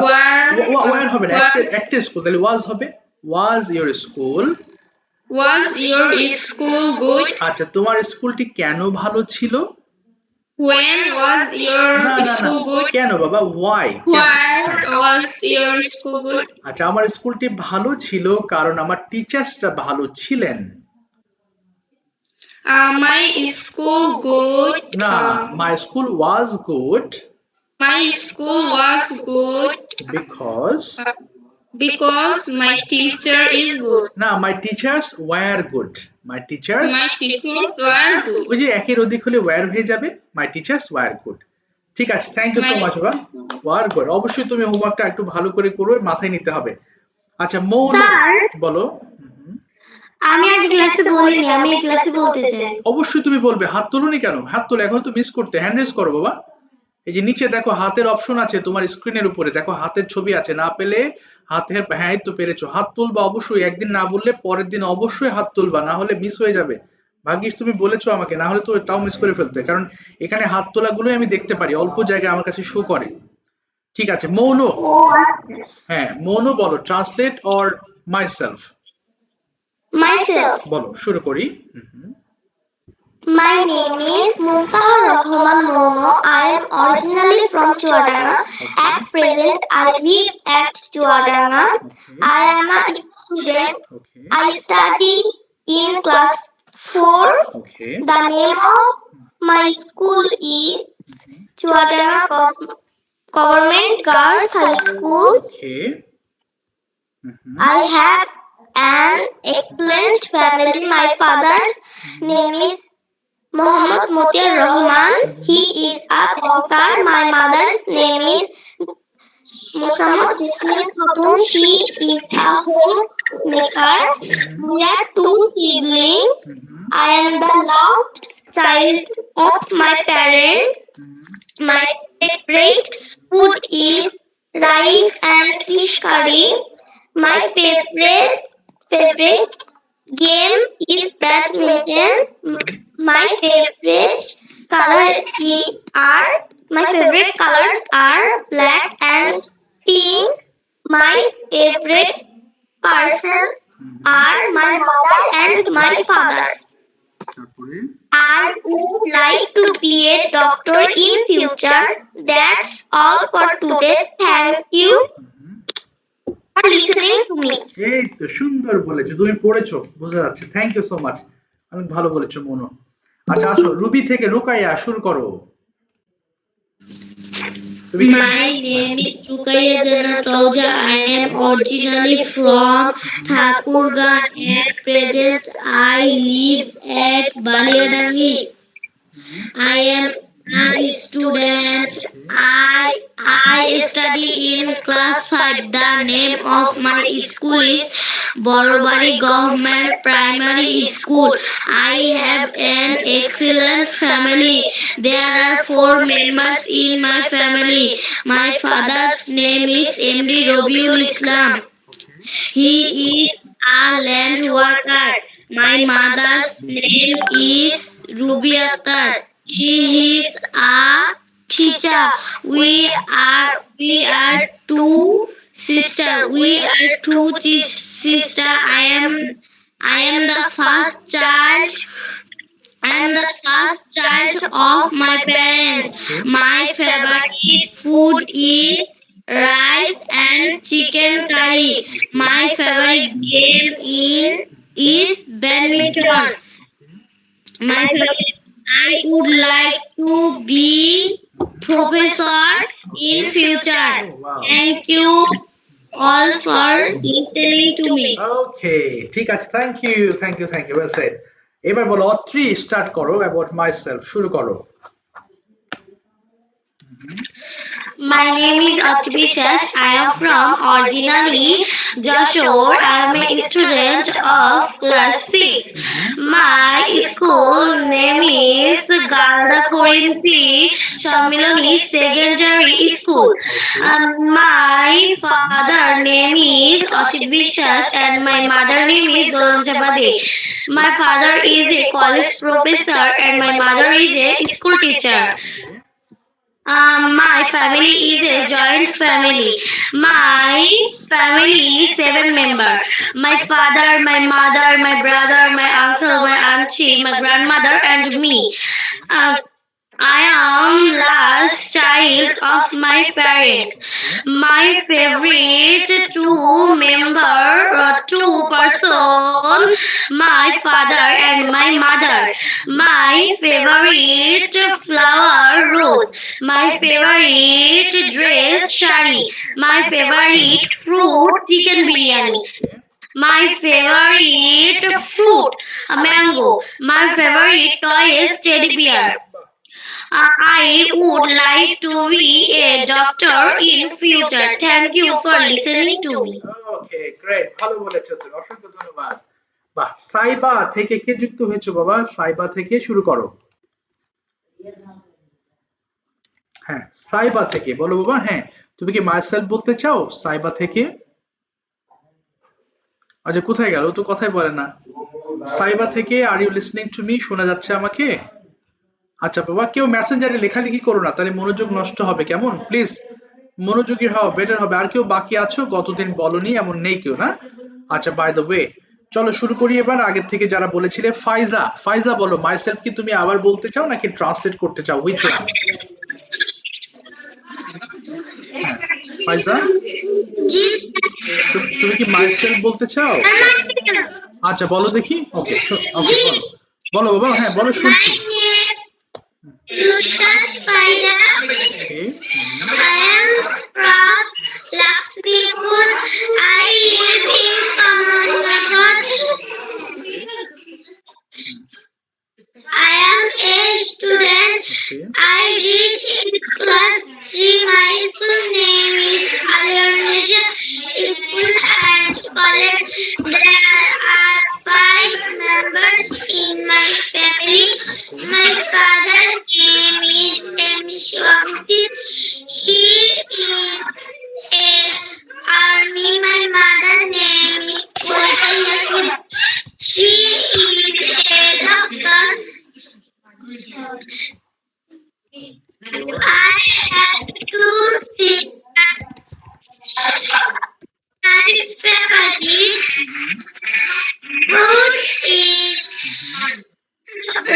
ওয়্যার হবে না, একটা স্কুল, তাহলে ওয়াজ হবে। Was your school. Was your school good? আচ্ছা, তোমার স্কুলটি কেন ভালো ছিল? When was your না না না, school good? কেন বাবা, Y. Why was your school good? আচ্ছা, আমার স্কুলটি ভালো ছিল কারণ আমার টিচার্সরা ভালো ছিলেন। My school good. না, my school was good My school was good because my teacher is good. না, মাই teachers wire good. My teachers, My teachers were good. ওই যে একের অধিক হলে ওয়্যার হয়ে যাবে, মাই টিচার্স ওয়্যার গুড। ঠিক আছে, থ্যাংক ইউ সো মাচ বাবা। ওয়্যার গুড, অবশ্যই তুমি হোমওয়ার্কটা একটু ভালো করে করো, মাথায় নিতে হবে। আচ্ছা মৌন, বলো। আমি আগে ক্লাসে বলিনি, আমি এই ক্লাসে বলতে চাই। অবশ্যই তুমি বলবে, হাত তোলনি কেন? হাত তোলো, এখন তো মিস করতে, হ্যান্ড রেজ করো বাবা। এই যে নিচে দেখো হাতের অপশন আছে তোমার স্ক্রিনের উপরে, দেখো হাতের ছবি আছে, না পেলে হাতের, হ্যাঁ এই তো পেরেছো, হাত তুলবা অবশ্যই। একদিন না বললে পরের দিন অবশ্যই হাত তুলবা, না হলে মিস হয়ে যাবে। ভাগ্যিস তুমি বলেছো আমাকে, না হলে তো তাও মিস করে ফেলতে, কারণ এখানে হাত তোলা গুলোই আমি দেখতে পারি, অল্প জায়গায় আমার কাছে শো করে। ঠিক আছে, মৌন। হ্যাঁ মৌন বলো, ট্রান্সলেট অর মাইসেলফ। Myself. বলো, শুরু করি। My name is Muntahar Rahman Mono. I am originally from Chuadanga. At present, I live at Chuadanga. I am a student. Okay I study in class 4. Okay The name of my school is Chuadanga Government Girls High School. Okay I have an excellent family. My father's name is Mohammad Motiar Rahman. He is a banker. My mother's name is Muhammad Jasmine Khatun. She is a homemaker. We are two siblings. I am the last child of my parents. My favorite food is rice and fish curry. My favorite game is badminton. My favorite are my favorite colors are black and pink. My favorite persons are my mother and my father. I would like to be a doctor in future. That's all for today. Thank you for listening to me. এই তো সুন্দর বলেছো, তুমি পড়েছো বোঝা যাচ্ছে। Thank you so much, অনেক ভালো বলেছো মনো। আচ্ছা আসো রুবি থেকে রুকাইয়া শুরু করো। My name is Rukaiya Jannat Rauja. I am originally from Thakurgan. At present, I live at Baliadangi. I am a student. I study in class 5. The name of my school is Borobari Government Primary School. I have an excellent family. There are 4 members in my family. My father's name is MD Robiul Islam. He is a land worker. My mother's name is Ruby Akhtar. She is a teacher. We are two sisters. We are two sisters. I am the first child. I am the first child of my parents. My favorite food is rice and chicken curry. My favorite game is badminton. I would like to be professor in future. Thank you all for listening to me. Okay ঠিক আছে, thank you thank you thank you, well said. এবার বলো Atri start করো, about myself শুরু করো। My name is Atbishas. I am from originally Joshore. I am a student of class 6. My school name is Garda Korinthi Shamiloni Secondary School. My father name is Oshit Bishas and my mother name is Dolanja Bade. My father is a college professor and my mother is a school teacher. My family is a joint family. My family is 7 members. My father, my mother, my brother, my uncle, my auntie, my grandmother, and me. I am last child of my parents. My favorite two person, my father and my mother. My favorite flower rose. My favorite dress shari. My favorite fruit chicken biryani. My favorite fruit a mango. My favorite toy is teddy bear. I would like to be a doctor in future. Thank you for listening to me. Okay great, ভালো বলেছো তুমি, অসংখ্য ধন্যবাদ। বাহ, সাইবা থেকে কে যুক্ত হয়েছো বাবা? সাইবা থেকে শুরু করো। হ্যাঁ সাইবা থেকে বলো বাবা। হ্যাঁ তুমি কি মাইসেলফ বলতে চাও সাইবা থেকে? আচ্ছা কোথায় গেল, তো কথাই বলে না। সাইবা থেকে are you listening to me, শোনা যাচ্ছে আমাকে? আচ্ছা বাবা, কেউ মেসেঞ্জারে লেখালেখি করো না, তাহলে মনোযোগ নষ্ট হবে, কেমন? প্লিজ মনোযোগী হও, বেটার হবে। আর কেউ বাকি আছো গতদিন বলনি এমন নেই কেউ না? আচ্ছা বাই দ্য ওয়ে চলো শুরু করি এবার। আগের থেকে যারা বলেছিলে, ফাইজা, ফাইজা বলো মাইসেলফ কি তুমি আবার বলতে চাও নাকি ট্রান্সলেট করতে চাও? Which one? ফাইজা তুমি কি মাইসেলফ বলতে চাও? আচ্ছা বলো দেখি। ওকে ওকে বলো বলো বাবা। হ্যাঁ বলো, শুনছি। Nusrat Faiza. Okay. I am from Lakshmipur. I live in Kamalnagar. I am a Okay. I read in class 3. My school name is Aliornisha School and College. There are 5 members in my family. My father's name is M. Shwamti. He is a army. My mother's name is Purita Yasmin. She is a doctor. I have 2 sisters. My favorite food is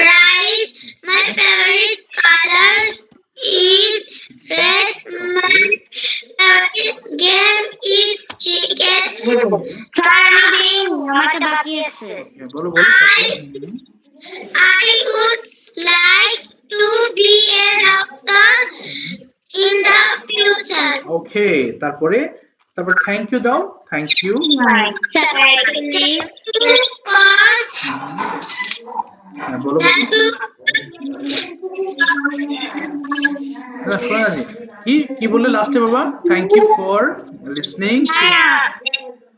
rice. My favorite color is red. My favorite game is cricket. আমারটা বাকি আছে। Okay, বলো বলো তারপরে। I would like to be a doctor in the future. Okay, তারপরে তারপর thank you দাও, thank you. হ্যাঁ বলো বলো। না শোনা যায়নি। কি কি বললে লাস্টে বাবা? Thank you for listening.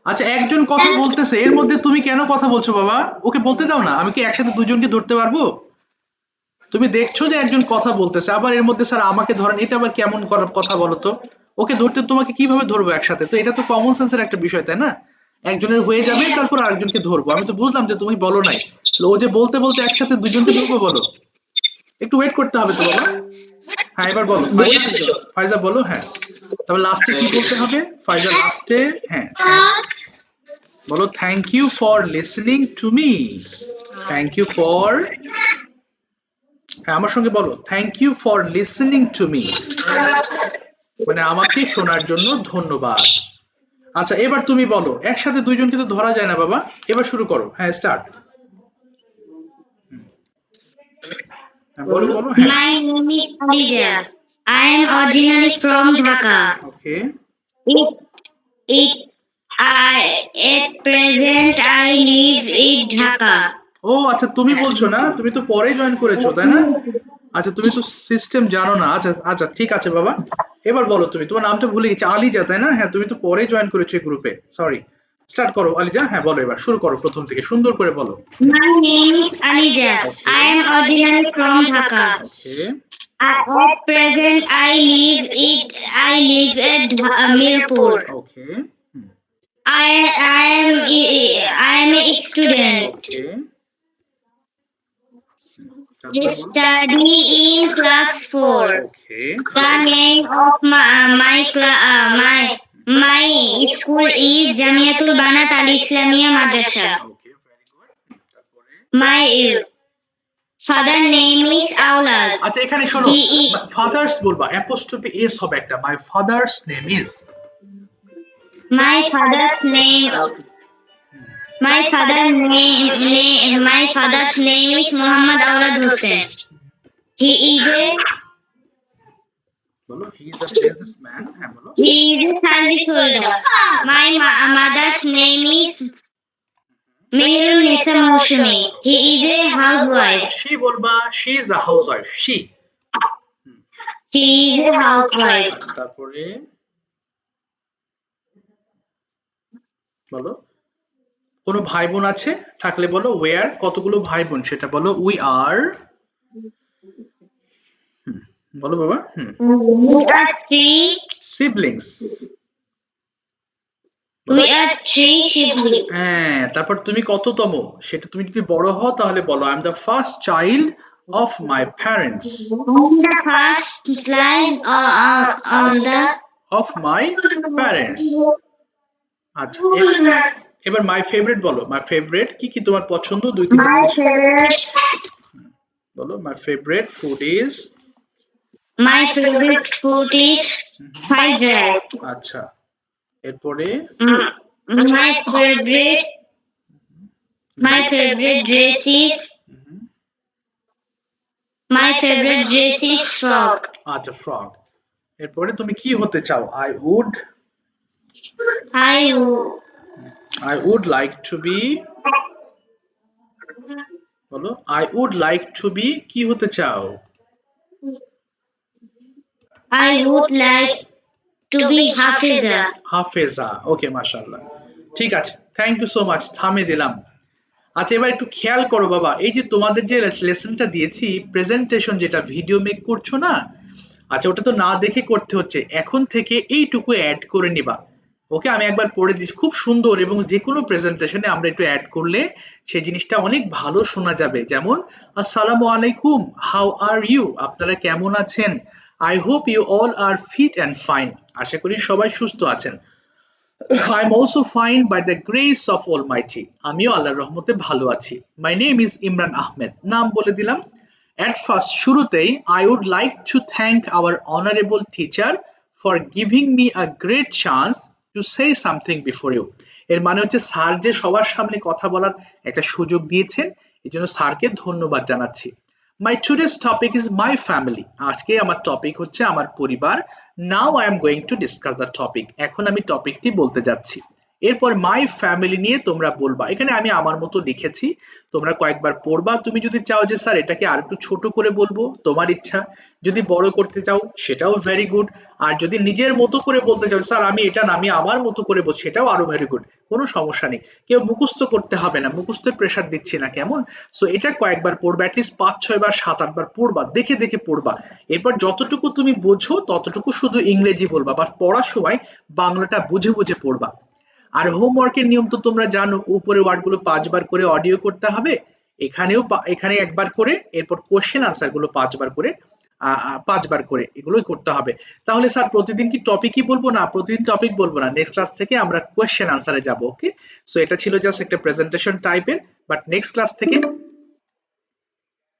আচ্ছা একজন কথা বলতেছে, এর মধ্যে তুমি কেন কথা বলছো বাবা? ওকে বলতে দাও না। আমি কি একসাথে দুজনকে ধরতে পারবো? তুমি দেখছো যে একজন কথা বলতেছে, আবার এর মধ্যে স্যার আমাকে ধরেন, এটা আবার কেমন করার কথা বলো তো? ওকে ধরতে তোমাকে কিভাবে ধরবো একসাথে? তো এটা তো কমন সেন্সের একটা বিষয়, তাই না? একজনের হয়ে যাবে তারপর আরেকজনকে ধরবো। আমি তো বুঝলাম যে তুমি বলো নাই, তাহলে ও যে বলতে বলতে একসাথে দুজনকে ধরবো বলো? একটু ওয়েট করতে হবে তো বাবা। হ্যাঁ এবার বলো ফাইজা, ফাইজা বলো। হ্যাঁ তবে লাস্টে কি বলতে হবে ফাইজা? লাস্টে হ্যাঁ বলো thank you for listening to me. Thank you for, হ্যাঁ আমার সঙ্গে বলো thank you for listening to me, মানে আমাকে শোনার জন্য ধন্যবাদ। আচ্ছা এবার তুমি বলো, একসাথে দুইজনকে তো ধরা যায় না বাবা। এবার শুরু করো, হ্যাঁ স্টার্ট। বলো বলো। হ্যাঁ My name is Khadija. I am originally from Dhaka. Okay. It, it, at present I live in Dhaka. ও আচ্ছা তুমি বলছো না, তুমি তো পরে জয়েন করেছো তাই না? আচ্ছা তুমি তো সিস্টেম জানো না। আচ্ছা আচ্ছা ঠিক আছে বাবা। এবার বলো তুমি, তোমার নামটা ভুলে গেছি, আলিজা তাই না? হ্যাঁ তুমি তো পরে জয়েন করেছো এই গ্রুপে, সরি। স্টার্ট করো আলিজা। হ্যাঁ বলো, এবার শুরু করো প্রথম থেকে, সুন্দর করে বলো। My name is Alija. I am originally from Dhaka. Okay At present I live at Mirpur. Okay I am a student. Okay Study in class 4. Okay The name of my school is Jamiatul Banat Al Islamia Madrasa. Okay very good. তারপরে My father name is Aulad. আচ্ছা এখানে শোনো, father's বলবা, apostrophe S হবে একটা। My father's name is, My father's name is Muhammad Aulad Hussain. He is বলো he is a businessman. হ্যাঁ বলো। a service holder. My mother's name is Mehrul Nisa Moushumi. He is a housewife. She বলবা, she is a housewife. She, She is a housewife. তারপরে বলো কোনো ভাই বোন আছে থাকলে বলো ওয়ার, কতগুলো ভাই বোন সেটা বলো উই আর। বলো বাবা। We are three. Siblings. We are three siblings. হ্যাঁ তারপর তুমি কততম সেটা, তুমি যদি বড় হও তাহলে বলো I am the first child of my parents. On the first line on the of my parents. আচ্ছা এবার মাই ফেভারিট বলো। মাই ফেভারিট কি কি তোমার পছন্দ? দুই তিনটা my জিনিস favorite বলো। My favourite food is, my favorite food is fried rice. আচ্ছা এরপরে My favorite dress is frog. আচ্ছা ফ্রগ। এরপরে তুমি কি হতে চাও? I would like to be, বলো I would like to be কি হতে চাও? I would like to be Hafiza. হাফেজা। ওকে, মাশাআল্লাহ। ঠিক আছে, থ্যাংক ইউ সো মাচ। থামে দিলাম। আচ্ছা, এবার একটু খেয়াল করো বাবা, এই যে তোমাদের যে লেসনটা দিয়েছি, প্রেজেন্টেশন যেটা ভিডিও মেক করছো না, আচ্ছা ওটা তো না দেখে করতে হচ্ছে, এখন থেকে এইটুকু অ্যাড করে নিবা। ওকে, আমি একবার পড়ে দিচ্ছি, খুব সুন্দর, এবং যে কোনো প্রেজেন্টেশনে আমরা একটু অ্যাড করলে সেই জিনিসটা অনেক ভালো শোনা যাবে। যেমন আসসালামু আলাইকুম, হাউ আর ইউ, আপনারা কেমন আছেন? I hope you all are fit and fine, আশা করি সবাই সুস্থ আছেন। I am also fine by the grace of Almighty, আমিও আল্লাহর রহমতে ভালো আছি। My name is Imran Ahmed, নাম বলে দিলাম। অ্যাট ফার্স্ট, শুরুতেই, I would like to thank our honourable teacher for giving me a great chance to say something before you. এর মানে হচ্ছে স্যার যে সবার সামনে কথা বলার একটা সুযোগ দিয়েছেন, এই জন্য স্যারকে ধন্যবাদ জানাচ্ছি। মাই today's topic is my family, আজকে আমার টপিক হচ্ছে আমার পরিবার। Now I am going to discuss the topic, এখন আমি টপিকটি বলতে যাচ্ছি। এরপর মাই ফ্যামিলি নিয়ে তোমরা বলবা, এখানে আমি আমার মতো লিখেছি, তোমরা কয়েকবার পড়বা। তুমি যদি চাও যে স্যার এটাকে আর একটু ছোট করে বলবো, তোমার ইচ্ছা। যদি বড় করতে চাও সেটাও ভেরি গুড। আর যদি নিজের মতো করে বলতে চাও স্যার আমি এটা না আমি আমার মতো করে বলছি, সেটাও আরো ভেরি গুড, কোনো সমস্যা নেই। কেউ মুখস্থ করতে হবে না, মুখস্থের প্রেশার দিচ্ছি না, কেমন? সো এটা কয়েকবার পড়বা, অ্যাটলিস্ট ৫-৬ বার ৭-৮ বার পড়বা, দেখে দেখে পড়বা। এরপর যতটুকু তুমি বোঝো ততটুকু শুধু ইংরেজি বলবা, বা পড়ার সময় বাংলাটা বুঝে বুঝে পড়বা। আর হোমওয়ার্কের নিয়ম তো তোমরা জানো, উপরে ওয়ার্ডগুলো ৫ বার করে অডিও করতে হবে, এখানে একবার করে, এরপর কোশ্চেন আনসার গুলো ৫ বার করে, ৫ বার করে এগুলোই করতে হবে। তাহলে স্যার প্রতিদিন কি টপিকই বলবো? না, প্রতিদিন টপিক বলবো না, নেক্সট ক্লাস থেকে আমরা কোয়েশ্চেন আনসারে যাব। ওকে, সো এটা ছিল জাস্ট একটা প্রেজেন্টেশন টাইপের, বাট নেক্সট ক্লাস থেকে